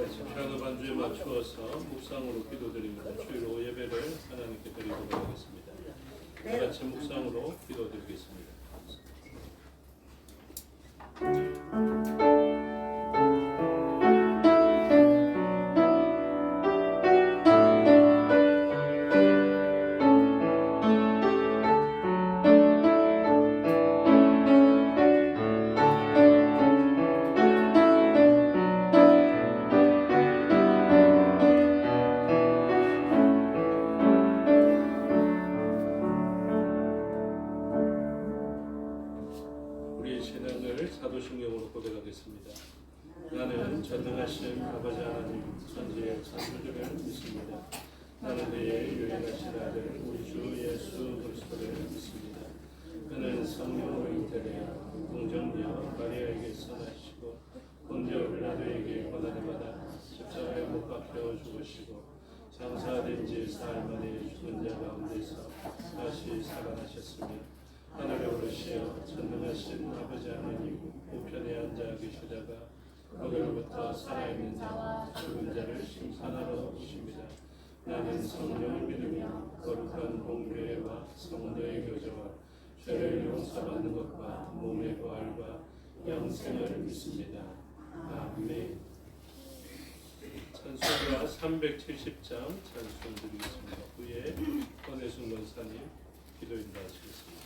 같이 피아노 반주에 맞추어서 묵상으로 기도드립니다. 주일 오후 예배를 하나님께 드리도록 하겠습니다. 다 같이 묵상으로 기도드리겠습니다. 사도신경으로 고백하겠습니다. 나는 전능하신 아버지 하나님 천지의 창조주를 믿습니다. 나는 그의 유일하신 아들 우리 주 예수 그리스도를 믿습니다. 그는 성령으로 잉태되어 동정녀 마리아에게서 나시고 본디오 빌라도에게 고난을 받아 십자가에 못 박혀 죽으시고 장사된 지 사흘 만에 죽은 자 가운데서 다시 살아나셨으며 하늘에 오르시어 전능하신 아버지 하나님 우편에 앉아 계시다가 거기로부터 살아있는 자와 죽은 자를 심판하러 오십니다. 나는 성령을 믿으며 거룩한 공교회와 성도의 교제와 죄를 용서받는 것과 몸의 부활과 영생을 믿습니다. 아멘. 찬송가 370장 찬송 드리겠습니다. 후에 권혜순 권사님 기도 인도하시겠습니다.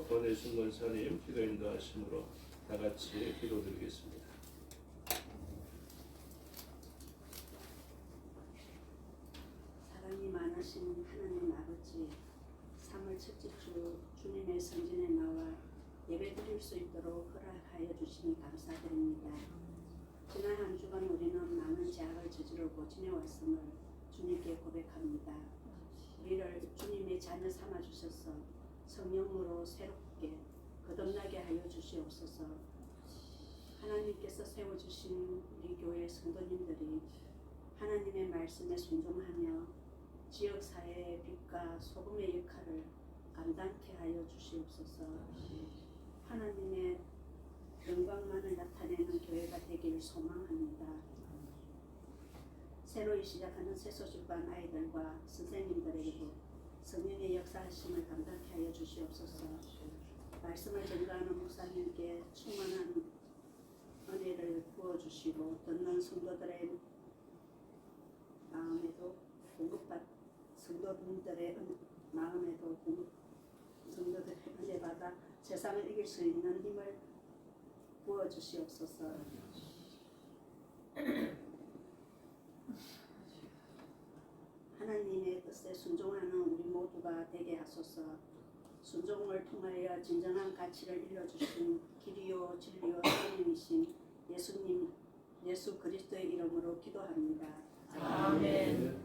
권혜순 권사님 기도 인도하심으로 다 같이 기도드리겠습니다. 사랑이 많으신 하나님 아버지, 3월 첫째 주 주님의 성전에 나와 예배드릴 수 있도록 허락하여 주시니 감사드립니다. 지난 한 주간 우리는 많은 죄악을 저지르고 지내왔음을 주님께 고백합니다. 우리를 주님의 자녀 삼아 주셔서 성령으로 새롭게 거듭나게 하여 주시옵소서. 하나님께서 세워주신 우리 교회 성도님들이 하나님의 말씀에 순종하며 지역사회의 빛과 소금의 역할을 감당케 하여 주시옵소서. 하나님의 영광만을 나타내는 교회가 되기를 소망합니다. 새로이 시작하는 새소식반 아이들과 선생님들에게도 성령의 역사하심을 감당케 하여 주시옵소서. 말씀을 전가하는 목사님께 충만한 은혜를 부어주시고 듣는 성도들의 마음에도 성도분들의 마음에도 성도들의 은혜 받아 세상을 이길 수 있는 힘을 부어주시옵소서. 하나님의 뜻에 순종하는 우리 모두가 되게 하소서. 순종을 통하여 진정한 가치를 일러주신 길이요 진리요 생명이신 예수님 예수 그리스도의 이름으로 기도합니다. 아멘.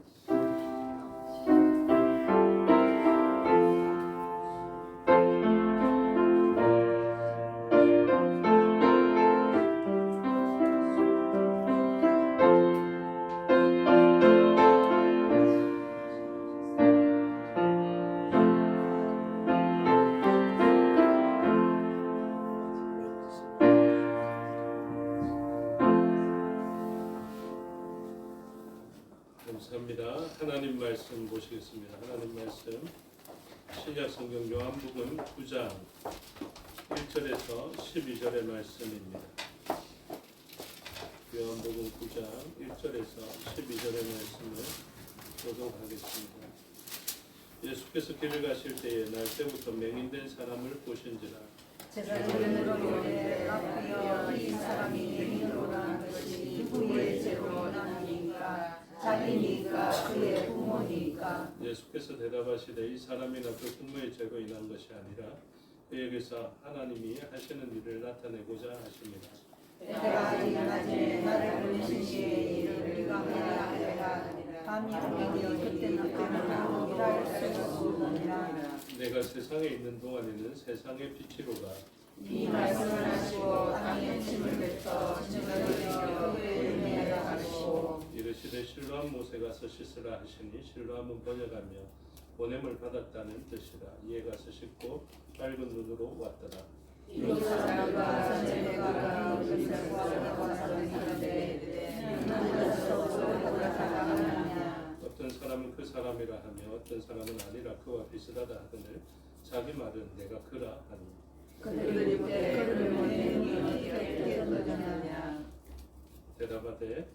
감사합니다. 하나님 말씀 보시겠습니다. 하나님 말씀 신약 성경 요한복음 9장 1절에서 12절의 말씀입니다. 요한복음 9장 1절에서 12절의 말씀을 교독하겠습니다. 예수께서 길을 가실 때에 날 때부터 맹인된 사람을 보신지라. 제자들은 이르되 라삐여 이 사람이 맹인으로 난 것이 누구의 죄로 나니까 자기니까 그의 부모니까. 예수께서 대답하시되 이 사람이나 그 부모의 죄로 인한 것이 아니라 그에게서 하나님이 하시는 일을 나타내고자 하십니다. 때가 아직 낮에 나를 보내신 이의 일을 우리가 해야 하리라. 밤이 오면 그때는 아무도 일할 수 없느니라. 내가 세상에 있는 동안에는 세상의 빛이로다. 이 말씀을 하시고 땅에 침을 뱉어 진흙을 그의 은혜를 하시고 이르시되 실로암 못에 가서 씻으라 하시니 실로암은 번역하며 보냄을 받았다는 뜻이라. 이에 가서 씻고 밝은 눈으로 왔더라. 이 사람과 선생님과 그것을 구하려고 하는데 나는 돌아가느냐. 어떤 사람은 그 사람이라 하며 어떤 사람은 아니라 그와 비슷하다 하거늘 자기 말은 내가 그라 하니. 그들이 묻되 그를 보내니 어떻게 얻느냐. 대답하되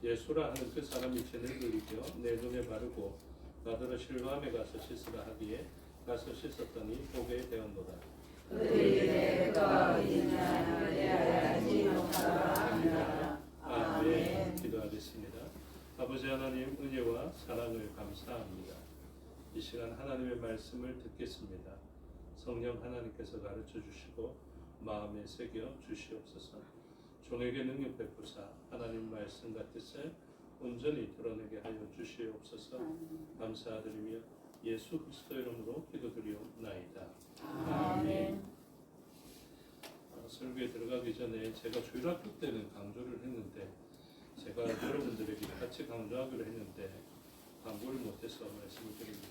예수라 하는 그 사람이 진흙을 이겨 내 눈에 바르고 나더러 실로암에 가서 씻으라 하기에 가서 씻었더니 보게 되었노라. 그들이 이르되 그가 어디냐 그래야지 못하라 하니라. 아멘. 기도하겠습니다. 아버지 하나님 은혜와 사랑을 감사합니다. 이 시간 하나님의 말씀을 듣겠습니다. 성령 하나님께서 가르쳐 주시고 마음에 새겨 주시옵소서. 종에게 능력 베푸사 하나님 말씀과 뜻을 온전히 드러내게 하여 주시옵소서. 감사드리며 예수 그리스도 이름으로 기도드리옵나이다. 아멘. 설교에 들어가기 전에 제가 주일학교 때는 강조를 했는데 제가 여러분들에게 같이 강조하기로 했는데 강조를 못해서 말씀을 드립니다.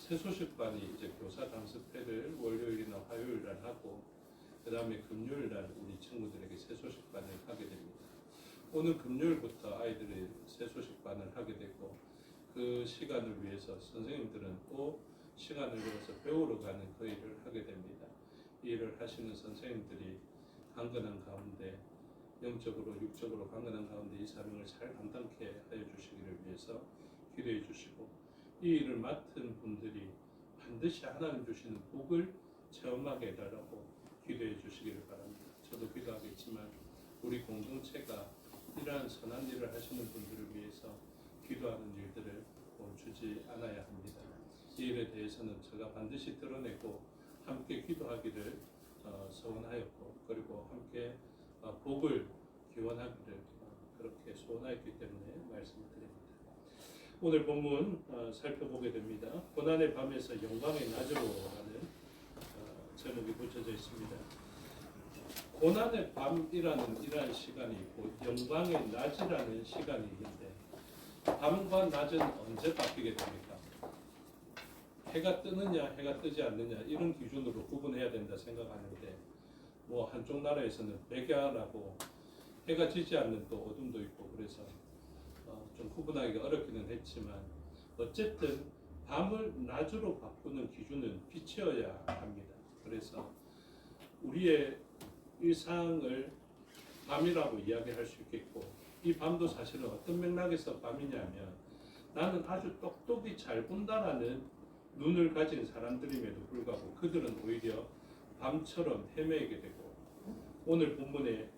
새소식반이 이제 교사 강습회를 월요일이나 화요일 날 하고 그 다음에 금요일 날 우리 친구들에게 새소식반을 하게 됩니다. 오늘 금요일부터 아이들이 새소식반을 하게 되고 그 시간을 위해서 선생님들은 또 시간을 내서 배우러 가는 그 일을 하게 됩니다. 이 일을 하시는 선생님들이 강건한 가운데 영적으로 육적으로 강건한 가운데 이 사명을 잘 감당케 하여 주시기를 위해서 기도해 주시고 이 일을 맡은 분들이 반드시 하나님 주시는 복을 체험하게 해달라고 기도해 주시기를 바랍니다. 저도 기도하겠지만 우리 공동체가 이러한 선한 일을 하시는 분들을 위해서 기도하는 일들을 멈추지 않아야 합니다. 이 일에 대해서는 제가 반드시 드러내고 함께 기도하기를 소원하였고 그리고 함께 복을 기원하기를 그렇게 소원하였기 때문에 말씀을 드립니다. 오늘 본문 살펴보게 됩니다. 고난의 밤에서 영광의 낮으로라는 제목이 붙여져 있습니다. 고난의 밤이라는 이러한 시간이 있고 영광의 낮이라는 시간이 있는데 밤과 낮은 언제 바뀌게 됩니까? 해가 뜨느냐 해가 뜨지 않느냐 이런 기준으로 구분해야 된다 생각하는데 뭐 한쪽 나라에서는 백야라고 해가 지지 않는 또 어둠도 있고 그래서 좀 구분하기가 어렵기는 했지만 어쨌든 밤을 낮으로 바꾸는 기준은 빛이어야 합니다. 그래서 우리의 일상을 밤이라고 이야기할 수 있겠고 이 밤도 사실은 어떤 맥락에서 밤이냐면 나는 아주 똑똑히 잘 본다라는 눈을 가진 사람들임에도 불구하고 그들은 오히려 밤처럼 헤매게 되고 오늘 본문에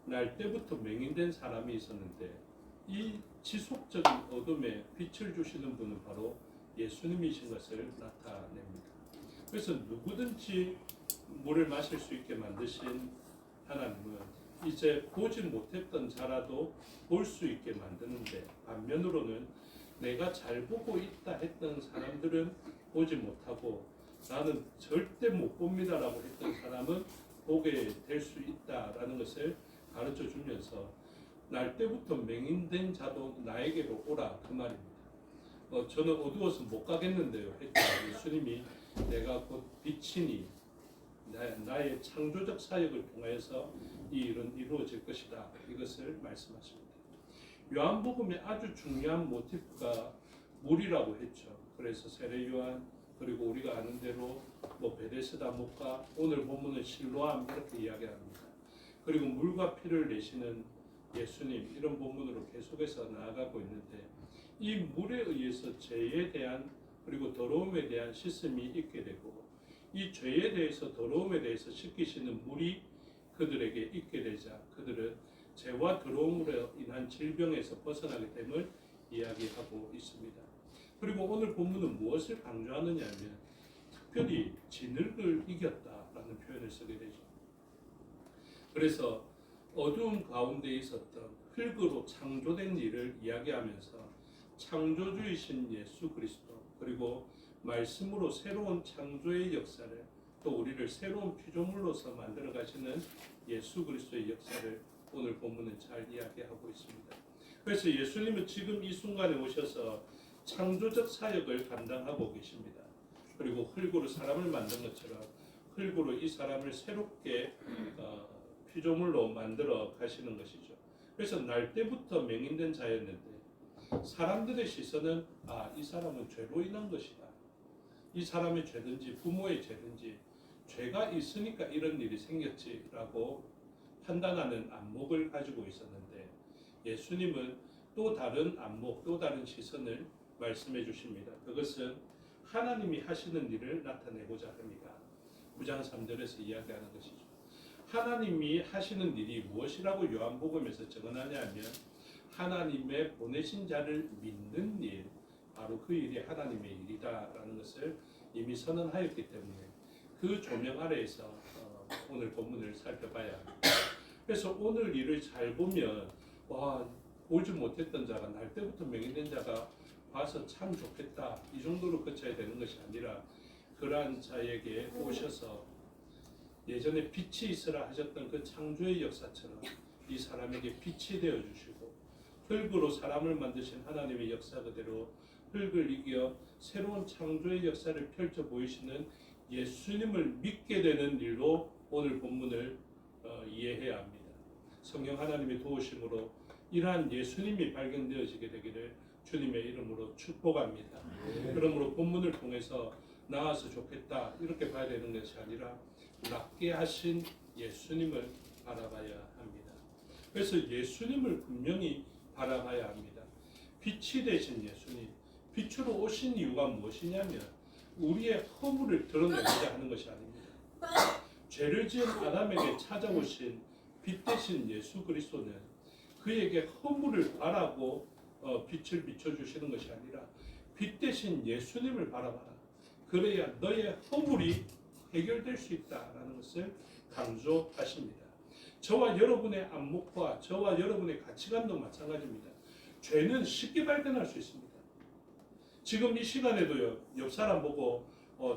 날 때부터 맹인된 사람이 있었는데 이 지속적인 어둠에 빛을 주시는 분은 바로 예수님이신 것을 나타냅니다. 그래서 누구든지 물을 마실 수 있게 만드신 하나님은 이제 보지 못했던 자라도 볼 수 있게 만드는데 반면으로는 내가 잘 보고 있다 했던 사람들은 보지 못하고 나는 절대 못 봅니다라고 했던 사람은 보게 될 수 있다라는 것을 가르쳐 주면서 날 때부터 맹인된 자도 나에게로 오라 그 말입니다. 저는 어두워서 못 가겠는데요 했죠. 예수님이 내가 곧 빛이니 나의 창조적 사역을 통해서 이 일은 이루어질 것이다. 이것을 말씀하십니다. 요한복음의 아주 중요한 모티프가 물이라고 했죠. 그래서 세례 요한 그리고 우리가 아는 대로 뭐 베데스다 목가 오늘 본문은 실로암 이렇게 이야기합니다. 그리고 물과 피를 내시는 예수님 이런 본문으로 계속해서 나아가고 있는데 이 물에 의해서 죄에 대한 그리고 더러움에 대한 씻음이 있게 되고 이 죄에 대해서 더러움에 대해서 씻기시는 물이 그들에게 있게 되자 그들은 죄와 더러움으로 인한 질병에서 벗어나게 됨을 이야기하고 있습니다. 그리고 오늘 본문은 무엇을 강조하느냐 하면 특별히 진흙을 이겼다라는 표현을 쓰게 되죠. 그래서 어두움 가운데 있었던 흙으로 창조된 일을 이야기하면서 창조주이신 예수 그리스도 그리고 말씀으로 새로운 창조의 역사를 또 우리를 새로운 피조물로서 만들어 가시는 예수 그리스도의 역사를 오늘 본문은 잘 이야기하고 있습니다. 그래서 예수님은 지금 이 순간에 오셔서 창조적 사역을 감당하고 계십니다. 그리고 흙으로 사람을 만든 것처럼 흙으로 이 사람을 새롭게 피조물로 만들어 가시는 것이죠. 그래서 날 때부터 맹인된 자였는데 사람들의 시선은 이 사람은 죄로 인한 것이다. 이 사람의 죄든지 부모의 죄든지 죄가 있으니까 이런 일이 생겼지라고 판단하는 안목을 가지고 있었는데 예수님은 또 다른 안목, 또 다른 시선을 말씀해 주십니다. 그것은 하나님이 하시는 일을 나타내고자 합니다. 9장 3절에서 이야기하는 것이죠. 하나님이 하시는 일이 무엇이라고 요한복음에서 증언하냐 하면 하나님의 보내신 자를 믿는 일, 바로 그 일이 하나님의 일이다라는 것을 이미 선언하였기 때문에 그 조명 아래에서 오늘 본문을 살펴봐야 합니다. 그래서 오늘 일을 잘 보면 보지 못했던 자가 날 때부터 맹인된 자가 봐서 참 좋겠다 이 정도로 그쳐야 되는 것이 아니라 그러한 자에게 오셔서 예전에 빛이 있으라 하셨던 그 창조의 역사처럼 이 사람에게 빛이 되어 주시고 흙으로 사람을 만드신 하나님의 역사 그대로 흙을 이겨 새로운 창조의 역사를 펼쳐 보이시는 예수님을 믿게 되는 일로 오늘 본문을 이해해야 합니다. 성령 하나님의 도우심으로 이러한 예수님이 발견되어지게 되기를 주님의 이름으로 축복합니다. 그러므로 본문을 통해서 나아서 좋겠다 이렇게 봐야 되는 것이 아니라 낫게 하신 예수님을 바라봐야 합니다. 그래서 예수님을 분명히 바라봐야 합니다. 빛이 되신 예수님, 빛으로 오신 이유가 무엇이냐면 우리의 허물을 드러내고자 하는 것이 아닙니다. 죄를 지은 아담에게 찾아오신 빛 되신 예수 그리스도는 그에게 허물을 바라고 빛을 비춰주시는 것이 아니라 빛 되신 예수님을 바라봐라. 그래야 너의 허물이 해결될 수 있다라는 것을 강조하십니다. 저와 여러분의 안목과 저와 여러분의 가치관도 마찬가지입니다. 죄는 쉽게 발견할 수 있습니다. 지금 이 시간에도요, 옆 사람 보고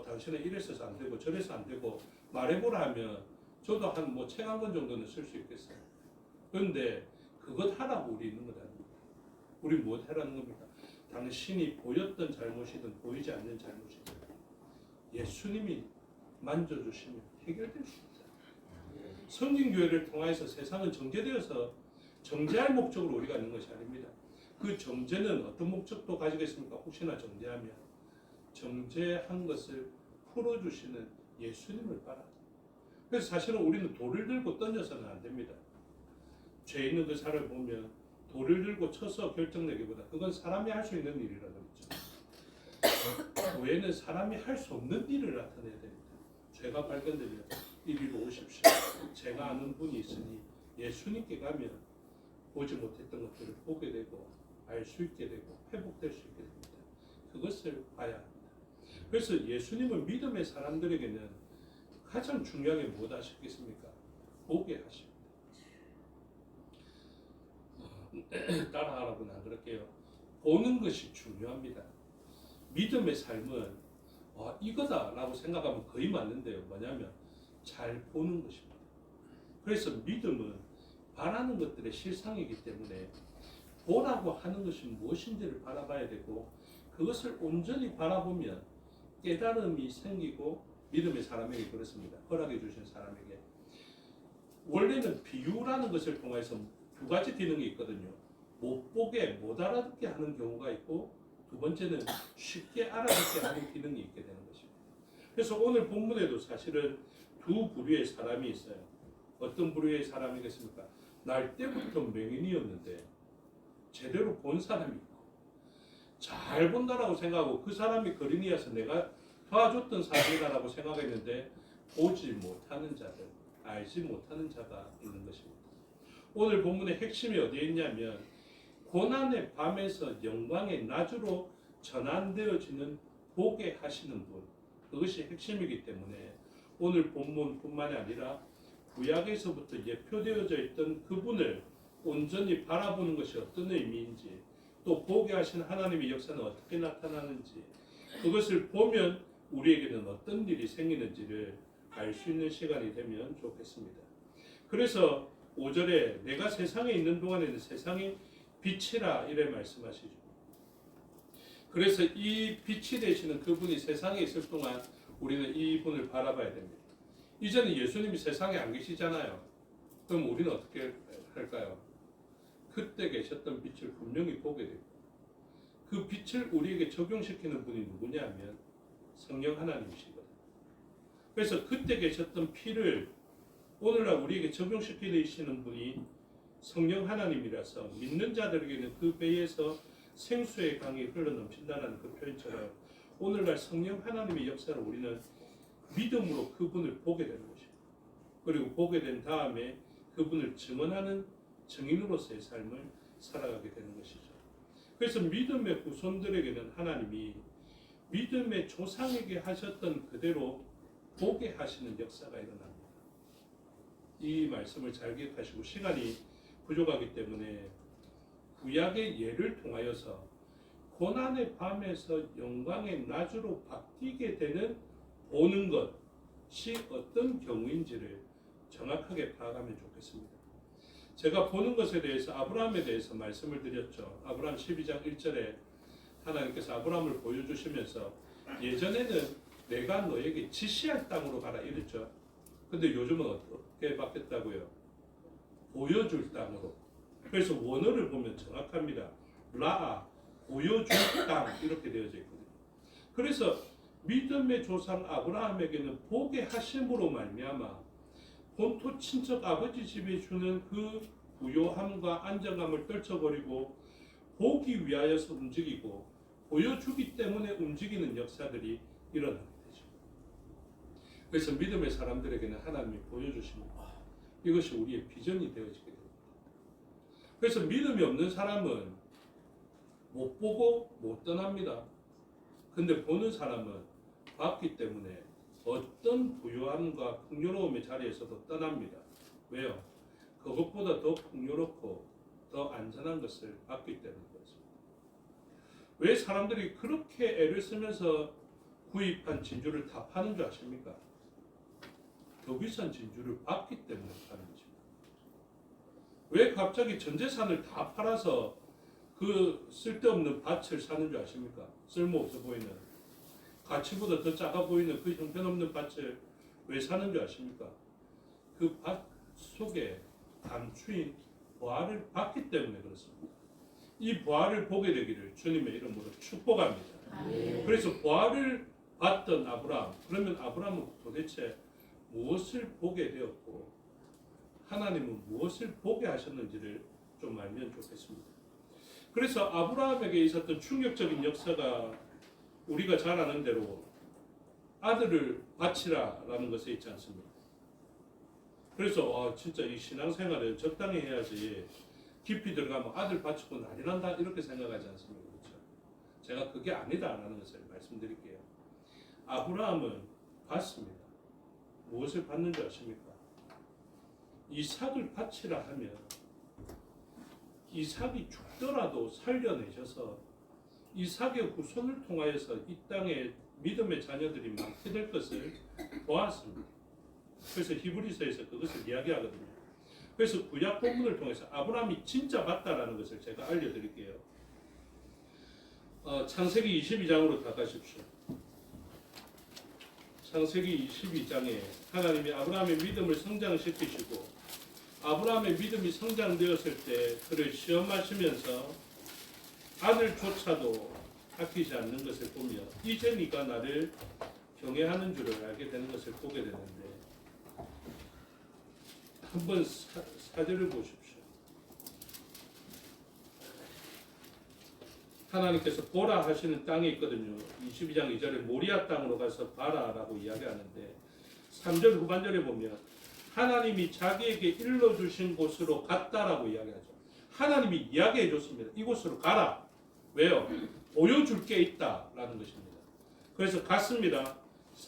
당신은 이래서 안 되고 저래서 안 되고 말해보라 하면 저도 한 뭐 책 한 권 정도는 쓸 수 있겠어요. 그런데 그것 하라고 우리 있는 것 아닙니까? 우리 무엇 하라는 겁니까? 당신이 보였던 잘못이든 보이지 않는 잘못이든 예수님이 만져주시면 해결될 수 있어요. 성진교회를 통해서 세상은 정죄되어서 정죄할 목적으로 우리가 있는 것이 아닙니다. 그 정죄는 어떤 목적도 가지겠습니까? 혹시나 정죄하면 정죄한 것을 풀어주시는 예수님을 바라. 그래서 사실은 우리는 돌을 들고 던져서는 안 됩니다. 죄 있는 그 사람을 보면 돌을 들고 쳐서 결정내기보다 그건 사람이 할 수 있는 일이라고 그랬죠. 교회는 사람이 할 수 없는 일을 나타내야 됩니다. 죄가 발견되면 이리로 오십시오. 제가 아는 분이 있으니 예수님께 가면 보지 못했던 것들을 보게 되고 알 수 있게 되고 회복될 수 있게 됩니다. 그것을 봐야 합니다. 그래서 예수님은 믿음의 사람들에게는 가장 중요한 게 뭐다 싶겠습니까? 보게 하십니다. 따라하라고는 안 그럴게요. 보는 것이 중요합니다. 믿음의 삶은 이거다라고 생각하면 거의 맞는데요. 뭐냐면 잘 보는 것입니다. 그래서 믿음은 바라는 것들의 실상이기 때문에 보라고 하는 것이 무엇인지를 바라봐야 되고 그것을 온전히 바라보면 깨달음이 생기고 믿음의 사람에게 그렇습니다. 허락해 주신 사람에게. 원래는 비유라는 것을 통해서 두 가지 기능이 있거든요. 못 보게, 못 알아듣게 하는 경우가 있고 두 번째는 쉽게 알아듣게 하는 기능이 있게 되는 것입니다. 그래서 오늘 본문에도 사실은 두 부류의 사람이 있어요. 어떤 부류의 사람이겠습니까? 날 때부터 맹인이었는데 제대로 본 사람이 있고 잘 본다라고 생각하고 그 사람이 거린이어서 내가 도와줬던 사람이다라고 생각했는데 보지 못하는 자들, 알지 못하는 자가 있는 것입니다. 오늘 본문의 핵심이 어디에 있냐면 고난의 밤에서 영광의 낮으로 전환되어지는 보게 하시는 분, 그것이 핵심이기 때문에 오늘 본문뿐만이 아니라 구약에서부터 예표되어져 있던 그분을 온전히 바라보는 것이 어떤 의미인지 또 보게 하신 하나님의 역사는 어떻게 나타나는지 그것을 보면 우리에게는 어떤 일이 생기는지를 알 수 있는 시간이 되면 좋겠습니다. 그래서 5절에 내가 세상에 있는 동안에는 세상이 빛이라 이래 말씀하시죠. 그래서 이 빛이 되시는 그분이 세상에 있을 동안 우리는 이분을 바라봐야 됩니다. 이제는 예수님이 세상에 안 계시잖아요. 그럼 우리는 어떻게 할까요? 그때 계셨던 빛을 분명히 보게 되고 그 빛을 우리에게 적용시키는 분이 누구냐면 성령 하나님이시거든요. 그래서 그때 계셨던 피를 오늘날 우리에게 적용시키시는 분이 성령 하나님이라서 믿는 자들에게는 그 배에서 생수의 강이 흘러넘친다는 그 표현처럼 오늘날 성령 하나님의 역사를 우리는 믿음으로 그분을 보게 되는 것입니다. 그리고 보게 된 다음에 그분을 증언하는 증인으로서의 삶을 살아가게 되는 것이죠. 그래서 믿음의 후손들에게는 하나님이 믿음의 조상에게 하셨던 그대로 보게 하시는 역사가 일어납니다. 이 말씀을 잘 기억하시고 시간이 부족하기 때문에 구약의 예를 통하여서 고난의 밤에서 영광의 낮으로 바뀌게 되는 보는 것이 어떤 경우인지를 정확하게 파악하면 좋겠습니다. 제가 보는 것에 대해서 아브라함에 대해서 말씀을 드렸죠. 아브라함 12장 1절에 하나님께서 아브라함을 보여주시면서 예전에는 내가 너에게 지시할 땅으로 가라 이랬죠. 근데 요즘은 어떻게 바뀌었다고요? 보여줄 땅으로. 그래서 원어를 보면 정확합니다. 라아, 보여줄 땅 이렇게 되어져 있거든요. 그래서 믿음의 조상 아브라함에게는 보게 하심으로 말미암아 본토 친척 아버지 집에 주는 그 부요함과 안정감을 떨쳐버리고 보기 위하여서 움직이고 보여주기 때문에 움직이는 역사들이 일어나게 되죠. 그래서 믿음의 사람들에게는 하나님이 보여주십니다. 이것이 우리의 비전이 되어지게 됩니다. 그래서 믿음이 없는 사람은 못 보고 못 떠납니다. 근데 보는 사람은 봤기 때문에 어떤 부유함과 풍요로움의 자리에서도 떠납니다. 왜요? 그것보다 더 풍요롭고 더 안전한 것을 봤기 때문인 것입니다. 왜 사람들이 그렇게 애를 쓰면서 구입한 진주를 다 파는 줄 아십니까? 더 비싼 진주를 받기 때문에 파는 것입니다. 왜 갑자기 전 재산을 다 팔아서 그 쓸데없는 밭을 사는 줄 아십니까? 쓸모없어 보이는, 가치보다 더 작아 보이는 그 형편없는 밭을 왜 사는 줄 아십니까? 그 밭 속에 감추인 보화를 받기 때문에 그렇습니다. 이 보화를 보게 되기를 주님의 이름으로 축복합니다. 그래서 보화를 받던 아브라함, 그러면 아브라함은 도대체 무엇을 보게 되었고 하나님은 무엇을 보게 하셨는지를 좀 알면 좋겠습니다. 그래서 아브라함에게 있었던 충격적인 역사가 우리가 잘 아는 대로 아들을 바치라라는 것에 있지 않습니까? 그래서 진짜 이 신앙생활을 적당히 해야지 깊이 들어가면 아들 바치고 난리 난다 이렇게 생각하지 않습니까? 그렇죠? 제가 그게 아니다라는 것을 말씀드릴게요. 아브라함은 받습니다. 무엇을 받는 줄 아십니까? 이삭을 바치라 하면 이삭이 죽더라도 살려내셔서 이삭의 후손을 통하여서 이 땅에 믿음의 자녀들이 많게 될 것을 보았습니다. 그래서 히브리서에서 그것을 이야기하거든요. 그래서 구약 본문을 통해서 아브라함이 진짜 맞다라는 것을 제가 알려드릴게요. 창세기 22장으로 다 가십시오. 창세기 22장에 하나님이 아브라함의 믿음을 성장시키시고 아브라함의 믿음이 성장되었을 때 그를 시험하시면서 아들조차도 아끼지 않는 것을 보며 이제 네가 나를 경외하는 줄을 알게 되는 것을 보게 되는데 한번 사절을 보십시오. 하나님께서 보라 하시는 땅이 있거든요. 22장 2절에 모리아 땅으로 가서 봐라라고 이야기하는데 3절 후반절에 보면 하나님이 자기에게 일러주신 곳으로 갔다라고 이야기하죠. 하나님이 이야기해 줬습니다. 이곳으로 가라. 왜요? 보여줄 게 있다라는 것입니다. 그래서 갔습니다.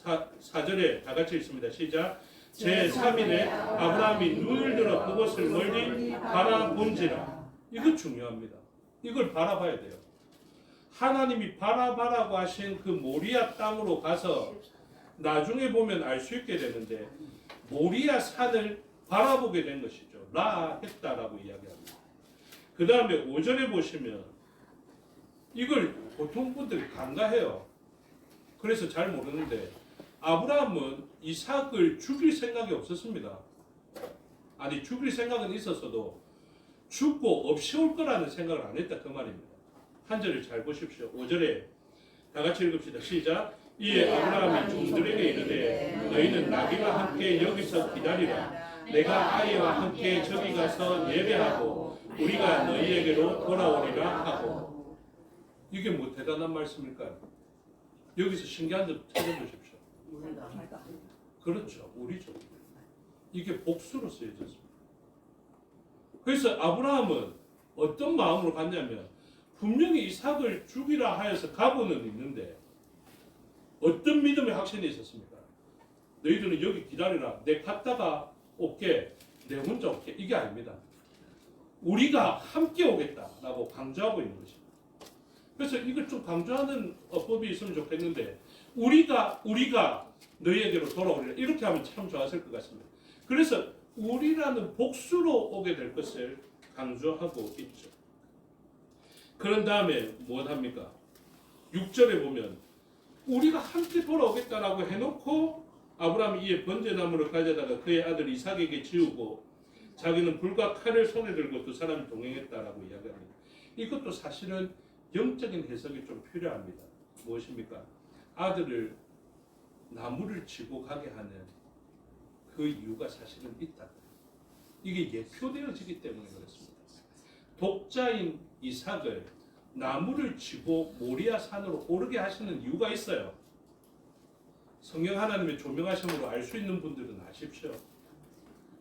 4절에 다 같이 읽습니다. 시작. 제3일에 아브라함이 눈을 들어 그곳을 멀리 바라본지라. 이거 중요합니다. 이걸 바라봐야 돼요. 하나님이 바라봐라고 하신 그 모리아 땅으로 가서 나중에 보면 알 수 있게 되는데 모리아 산을 바라보게 된 것이죠. 라 했다라고 이야기합니다. 그 다음에 5절에 보시면 이걸 보통 분들이 간과해요. 그래서 잘 모르는데 아브라함은 이삭을 죽일 생각이 없었습니다. 아니 죽일 생각은 있었어도 죽고 없이 올 거라는 생각을 안 했다 그 말입니다. 한 절을 잘 보십시오. 5절에 다 같이 읽읍시다. 시작. 이에 아브라함이 종들에게 이르되 너희는 나귀와 함께 여기서 기다리라. 내가 아이와 함께 저기 가서 예배하고 우리가 너희에게로 돌아오리라 하고. 이게 뭐 대단한 말씀일까요? 여기서 신기한 점 찾아보십시오. 그렇죠. 우리죠. 이게 복수로 쓰여졌습니다. 그래서 아브라함은 어떤 마음으로 갔냐면 분명히 이삭을 죽이라 하여서 가고는 있는데 어떤 믿음의 확신이 있었습니까? 너희들은 여기 기다리라. 내 갔다가 올게. 내 혼자 올게. 이게 아닙니다. 우리가 함께 오겠다라고 강조하고 있는 것입니다. 그래서 이걸 좀 강조하는 어법이 있으면 좋겠는데 우리가 너희에게로 돌아오리라. 이렇게 하면 참 좋았을 것 같습니다. 그래서 우리라는 복수로 오게 될 것을 강조하고 있죠. 그런 다음에 무엇 합니까? 6절에 보면 우리가 함께 돌아오겠다라고 해놓고 아브라함이 이에 번제나무를 가져다가 그의 아들 이삭에게 지우고 자기는 불과 칼을 손에 들고 두 사람이 동행했다라고 이야기합니다. 이것도 사실은 영적인 해석이 좀 필요합니다. 무엇입니까? 아들을 나무를 지고 가게 하는 그 이유가 사실은 있다. 이게 예표되어지기 때문에 그렇습니다. 독자인 이삭을 나무를 지고 모리아 산으로 오르게 하시는 이유가 있어요. 성령 하나님의 조명하심으로 알 수 있는 분들은 아십시오.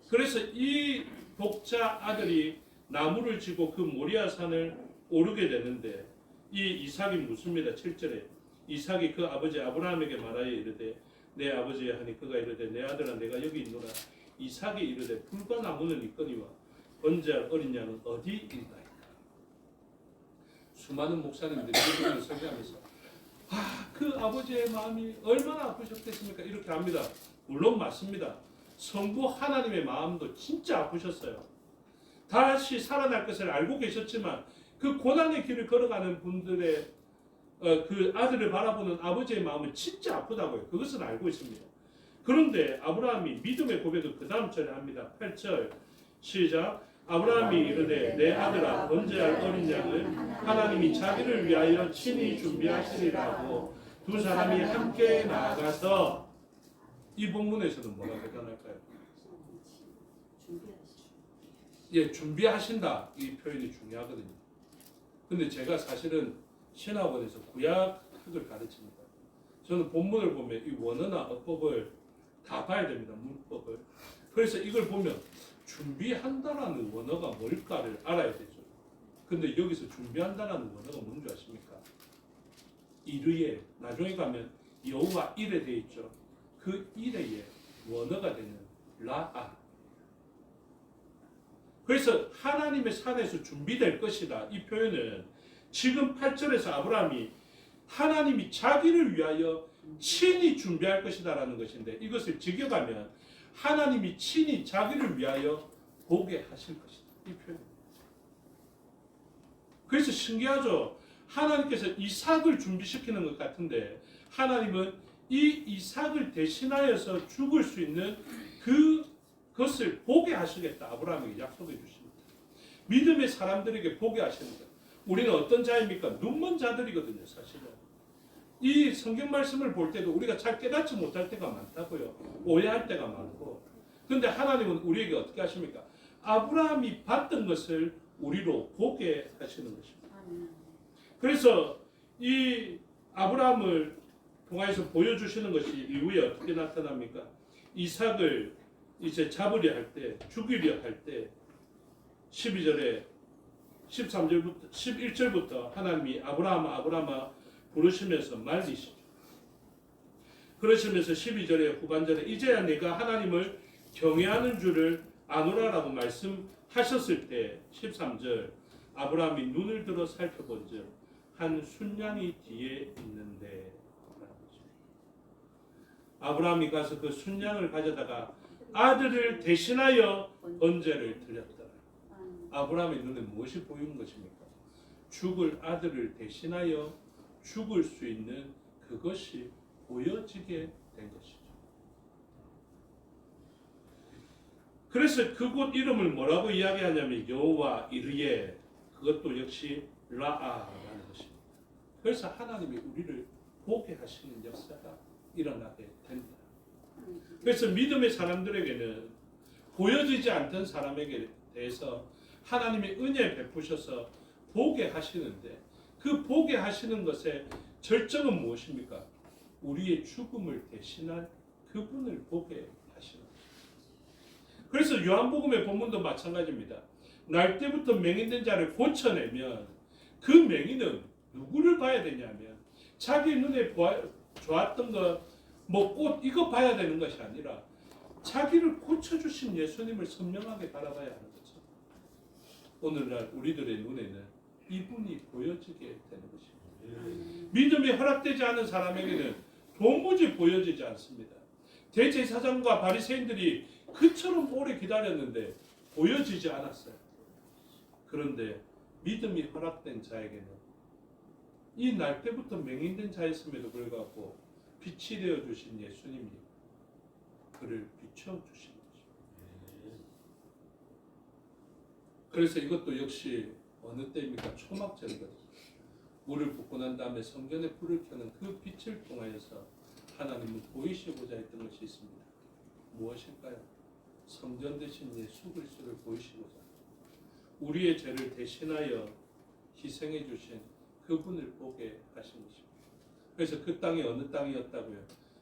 그래서 이 독자 아들이 나무를 지고 그 모리아 산을 오르게 되는데 이 이삭이 묻습니다. 7절에 이삭이 그 아버지 아브라함에게 말하여 이르되 내 아버지여 하니 그가 이르되 내 아들아 내가 여기 있노라. 이삭이 이르되 불과 나무는 있거니와 번제할 어린 양은 어디 있나이까. 수많은 목사님들이 이분을 설교하면서 그 아버지의 마음이 얼마나 아프셨겠습니까? 이렇게 합니다. 물론 맞습니다. 성부 하나님의 마음도 진짜 아프셨어요. 다시 살아날 것을 알고 계셨지만 그 고난의 길을 걸어가는 분들의 그 아들을 바라보는 아버지의 마음은 진짜 아프다고요. 그것은 알고 있습니다. 그런데 아브라함이 믿음의 고백을 그 다음 절에 합니다. 8절 시작. 아브라함이 이르되 내 아들아 번제할 어린 양을 하나님이 자기를 위하여 친히 준비하시리라고 두 사람이 함께 나아가서 이 본문에서는 뭐라고 표현할까요? 예, 준비하신다 이 표현이 중요하거든요. 근데 제가 사실은 신학원에서 구약학을 가르칩니다. 저는 본문을 보면 이 원어나 어법을 다 봐야 됩니다. 문법을. 그래서 이걸 보면 준비한다라는 원어가 뭘까를 알아야 되죠. 근데 여기서 준비한다라는 원어가 뭔지 아십니까? 이르에 나중에 가면 여호와 일에 돼 있죠. 그 일의 원어가 되는 라아. 그래서 하나님의 산에서 준비될 것이다. 이 표현은 지금 8절에서 아브라함이 하나님이 자기를 위하여 친히 준비할 것이다라는 것인데 이것을 직역하면 하나님이 친히 자기를 위하여 보게 하실 것이다. 이 표현입니다. 그래서 신기하죠. 하나님께서 이삭을 준비시키는 것 같은데 하나님은 이 이삭을 대신하여서 죽을 수 있는 그것을 보게 하시겠다. 아브라함에게 약속해 주십니다. 믿음의 사람들에게 보게 하시는 것. 우리는 어떤 자입니까? 눈먼 자들이거든요. 사실은. 이 성경 말씀을 볼 때도 우리가 잘 깨닫지 못할 때가 많다고요. 오해할 때가 많고. 그런데 하나님은 우리에게 어떻게 하십니까? 아브라함이 봤던 것을 우리로 보게 하시는 것입니다. 그래서 이 아브라함을 통해서 보여주시는 것이 이후에 어떻게 나타납니까? 이삭을 이제 잡으려 할 때, 죽이려 할 때 12절에 13절부터 11절부터 하나님이 아브라함아 부르시면서 말리시죠. 그러시면서 12절에 후반절에 이제야 내가 하나님을 경외하는 줄을 아노라라고 말씀하셨을 때 13절 아브라함이 눈을 들어 살펴본즉 한 순양이 뒤에 있는데 아브라함이 가서 그 순양을 가져다가 아들을 대신하여 번제를 드렸더라. 아브라함의 눈에 무엇이 보이는 것입니까? 죽을 아들을 대신하여 죽을 수 있는 그것이 보여지게 된 것이죠. 그래서 그곳 이름을 뭐라고 이야기하냐면 여호와 이르에, 그것도 역시 라아라는 것입니다. 그래서 하나님이 우리를 보게 하시는 역사가 일어나게 된다. 그래서 믿음의 사람들에게는 보여지지 않던 사람에게 대해서 하나님의 은혜 베푸셔서 보게 하시는데 그 보게 하시는 것의 절정은 무엇입니까? 우리의 죽음을 대신할 그분을 보게 하시는 것입니다. 그래서 요한복음의 본문도 마찬가지입니다. 날 때부터 맹인된 자를 고쳐내면 그 맹인은 누구를 봐야 되냐면 자기 눈에 좋았던 것 뭐 꽃 이거 봐야 되는 것이 아니라 자기를 고쳐주신 예수님을 선명하게 바라봐야 하는 거죠. 오늘날 우리들의 눈에는 이분이 보여지게 되는 것입니다. 믿음이 허락되지 않은 사람에게는 도무지 보여지지 않습니다. 대제사장과 바리새인들이 그처럼 오래 기다렸는데 보여지지 않았어요. 그런데 믿음이 허락된 자에게는 이 날 때부터 맹인된 자였음에도 불구하고 빛이 되어 주신 예수님이 그를 비춰 주신 것입니다. 그래서 이것도 역시 어느 때입니까? 초막절이거든요. 물을 붓고 난 다음에 성전에 불을 켜는 그 빛을 통하여서 하나님은 보이시고자 했던 것이 있습니다. 무엇일까요? 성전 대신 예수 그리스도를 보이시고자 우리의 죄를 대신하여 희생해 주신 그분을 보게 하신 것입니다. 그래서 그 땅이 어느 땅이었다고요?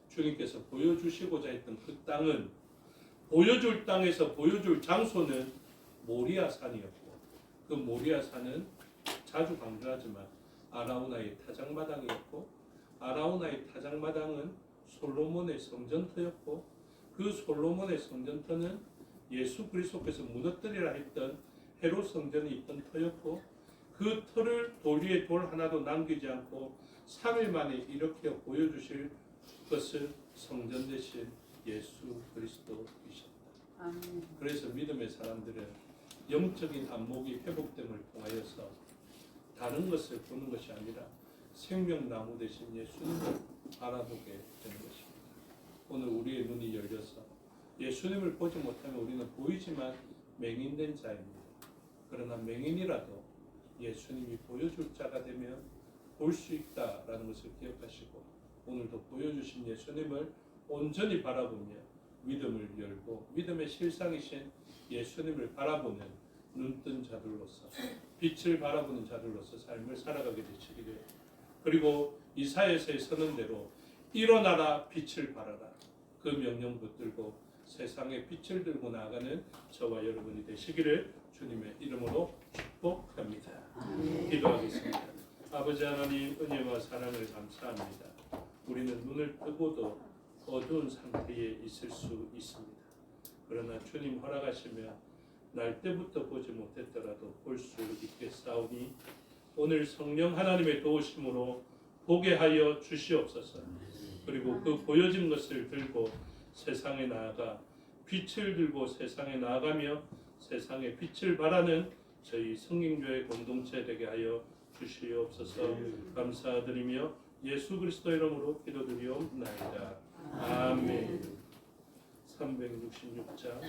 주님께서 보여주시고자 했던 그 땅은 보여줄 땅에서 보여줄 장소는 모리아 산이었고 그 모리아 산은 자주 강조하지만 아라우나의 타작마당이었고 아라우나의 타작마당은 솔로몬의 성전터였고 그 솔로몬의 성전터는 예수 그리스도께서 무너뜨리라 했던 헤롯 성전이 있던 터였고 그 틀을 돌 위에 돌 하나도 남기지 않고 3일 만에 일으켜 보여주실 것은 성전 대신 예수 그리스도이셨다. 그래서 믿음의 사람들은 영적인 안목이 회복됨을 통하여서 다른 것을 보는 것이 아니라 생명나무 대신 예수님을 바라보게 되는 것입니다. 오늘 우리의 눈이 열려서 예수님을 보지 못하면 우리는 보이지만 맹인된 자입니다. 그러나 맹인이라도 예수님이 보여줄 자가 되면 볼 수 있다라는 것을 기억하시고 오늘도 보여주신 예수님을 온전히 바라보며 믿음을 열고 믿음의 실상이신 예수님을 바라보는 눈뜬 자들로서 빛을 바라보는 자들로서 삶을 살아가게 되시기를. 그리고 이사야서의 선언대로 일어나라 빛을 발하라 그 명령 붙들고 세상에 빛을 들고 나아가는 저와 여러분이 되시기를 주님의 이름으로 축복합니다. 기도하겠습니다. 아버지 하나님 은혜와 사랑을 감사합니다. 우리는 눈을 뜨고도 어두운 상태에 있을 수 있습니다. 그러나 주님 허락하시며 날 때부터 보지 못했더라도 볼 수 있겠사오니 오늘 성령 하나님의 도우심으로 보게 하여 주시옵소서. 그리고 그 보여진 것을 들고 세상에 나아가 빛을 들고 세상에 나아가며 세상에 빛을 발하는 저희 성경교회 공동체 되게 하여 주시옵소서. 감사드리며 예수 그리스도 이름으로 기도드리옵나이다. 아멘. 366장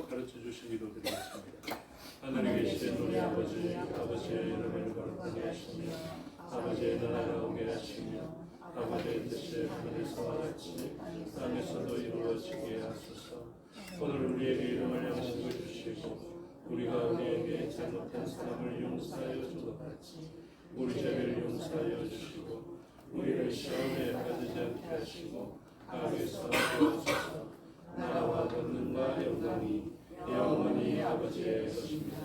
가르쳐 주시기로 드리겠습니다. 하늘에 계신 우리 아버지의 이름을 거룩하게 하시며 아버지의 나라가 오게 하시며 아버지의 뜻이 하늘에서와 같이 땅에서도 이루어지게 하소서. 오늘 우리에게 일용할 양식을 주시고 우리가 우리에게 잘못한 사람을 용서하여 준 것 같이 우리 죄를 용서하여 주시고 우리를 시험에 빠지지 않게 하시고 악에서 구하소서. 나라와 권능과 영광이 영원히 아버지의 것입니다.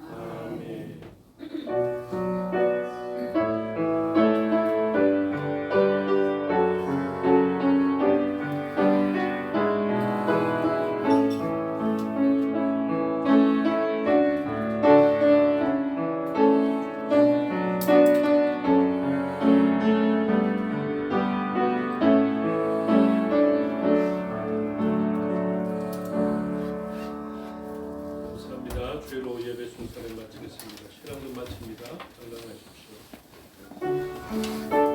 아멘. 죄로 예배 순서를 마치겠습니다. 시간도 마칩니다. 건강하십시오.